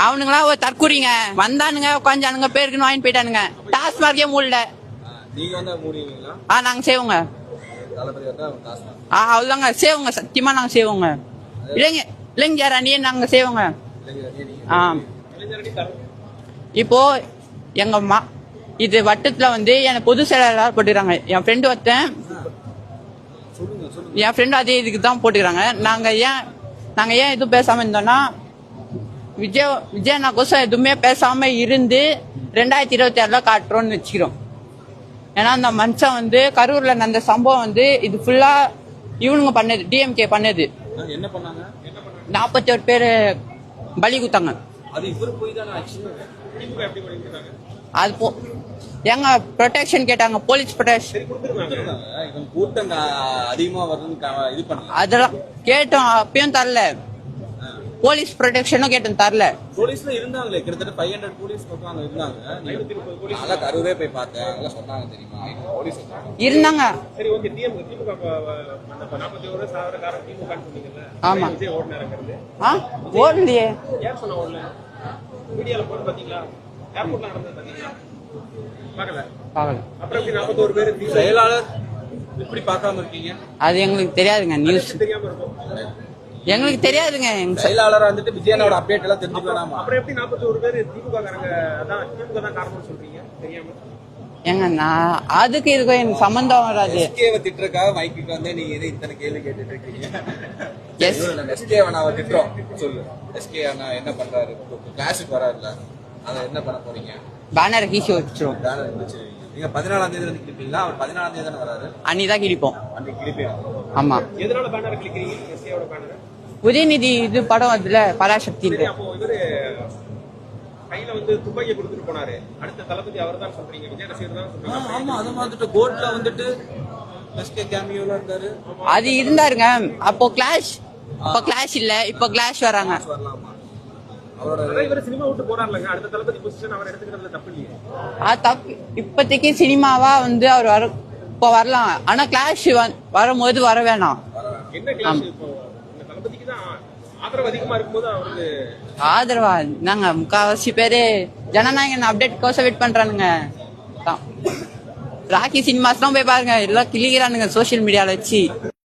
அவனுங்களா ஒரு தற்கூறிங்க வந்தானுங்க உட்காந்தானுங்க பேருக்குன்னு வாங்கிட்டு போயிட்டானுங்க. டாஸ்மார்க்கே மூடல. நாங்க செய்வோங்க. அவ்வளவுதாங்க செய்வோங்க. சத்தியமா நாங்க செய்வோங்க. இளைஞர் அணியை நாங்க செய்வோங்க. இப்போ எங்க இது வட்டத்துல எனக்கு பொது செயலாளர் போட்டுக்கிறாங்க. என் ஃப்ரெண்டு ஒருத்தன் என் ஃப்ரெண்டு அதே இதுக்கு தான் போட்டுக்கிறாங்க. நாங்க ஏன் எதுவும் பேசாம இருந்தோம்னா விஜயண்ணா கோசம் எதுவுமே பேசாம இருந்து 2026 காட்டுறோம்னு வச்சுக்கிறோம். ஏன்னா அந்த மனுஷன் கரூர்ல நடந்த சம்பவம் இது ஃபுல்லா இவனுங்க பண்ணது, டிஎம்கே பண்ணது. 41 பேரு பலி குத்தாங்க. அது எங்க ப்ரொடெக்ஷன் கேட்டாங்க, போலீஸ் ப்ரொடெக்ஷன் அதெல்லாம் கேட்டோம், அப்பயும் தரல. போலீஸ் ப்ரொடெக்ஷனும் கேட்டோம், தரல. போலீஸ்ல இருந்தாங்களே கிட்டத்தட்ட 500 போலீஸ் பக்கம் இருந்தாங்க. 530 கரூரே போய் பார்த்தேன். அதெல்லாம் சொன்னாங்க தெரியுமா? போலீஸ் இருந்தாங்க. சரி ஓகே. திமுக அந்த 41 சாவர காரணம் திமுக ன்னு சொன்னீங்கல. ஆமா. விஜய் ஓடுனாருங்கிறது. ஓடலையே. யார் சொன்னா ஓடல? மீடியால போட்டு பாத்தீங்களா? ஏர்போர்ட்ல நடந்தது பாத்தீங்களா? பார்க்கல. அப்புறம் எப்படி 41 பேர் செயலாளர் இப்படி பார்க்காம இருக்கீங்க? அது எங்களுக்கு தெரியாதுங்க. நியூஸ் தெரியாம இருக்கும். எங்களுக்கு தெரியாதுங்க. செயலாளரா விஜயனோட அப்டேட் எல்லாம் தெரிஞ்சுக்கலாமா? அப்புறம் எப்படி 41 பேர் திமுக காரங்க அதான் திமுக தான் காரணம்னு சொல்றீங்க? தெரியாம ஏங்க நான் அதுக்கு இதுக்கும் எனக்கு சம்பந்தம் வராது. எஸ்கேவை திட்டுறதுக்காக மைக்குக்கு நீங்க எது இத்தனை கேள்வி கேட்டுட்டு இருக்கீங்க? எஸ்கே அண்ணாவை திட்டுறோம். சொல்லு, எஸ்கே அண்ணா என்ன பண்றாரு? கிளாஸுக்கு வராருல, அதை என்ன பண்ண போறீங்க? பேனர் கீசி வச்சிருவோம். பேனர் வச்சிருவீங்க. நீங்க 14ஆம் தேதி வந்து கிளிப்பீங்களா? அவர் 14ஆம் தேதி தானே வராரு. அன்னிதான் கிழிப்போம். அன்னைக்கு கிளிப்பீங்க. ஆமா. எதனால பேனர் கிளிக்கிறீங்க? எஸ்கேவோட பேனர் உதயநிதி இது படம் அதுல பராசக்தி. அப்போ இவரு கையில துப்பாக்கியை கொடுத்துட்டு போனாரு. அடுத்த தளபதி அவர் தான் சொல்றீங்க, விஜய் ரசிகர் தான் சொல்றீங்க. ஆமா, அது கோர்ட்ல எஸ்கே கேமியோல இருந்தாரு. அது இருந்தாருங்க. அப்போ கிளாஷ் இல்ல, இப்போ கிளாஷ் வராங்க. வரலாமா? அவரோட இவர் சினிமா விட்டு போறாருலங்க. அடுத்த தளபதி பொசிஷன் அவர் எடுத்துக்கிறதுல தப்பு இல்லையே. தப்பு. இப்போதைக்கு சினிமாவா அவர் வர இப்போ வரலாம். ஆனா கிளாஷ் வரும்போது வர வேணாம். என்ன கிளாஷ்? இப்போ தளபதிக்கு தான் ஆதரவு அதிகமா இருக்கும்போது அவருக்கு ஆதரவா நாங்க முக்காவாசி பேரு ஜனநாயகன் அப்டேட் கோசம் வெயிட் பண்றானுங்க. ராக்கி சினிமாஸ் தான் போய் பாருங்க, எல்லாம் கிளிக்கிறானுங்க சோசியல் மீடியால வச்சு.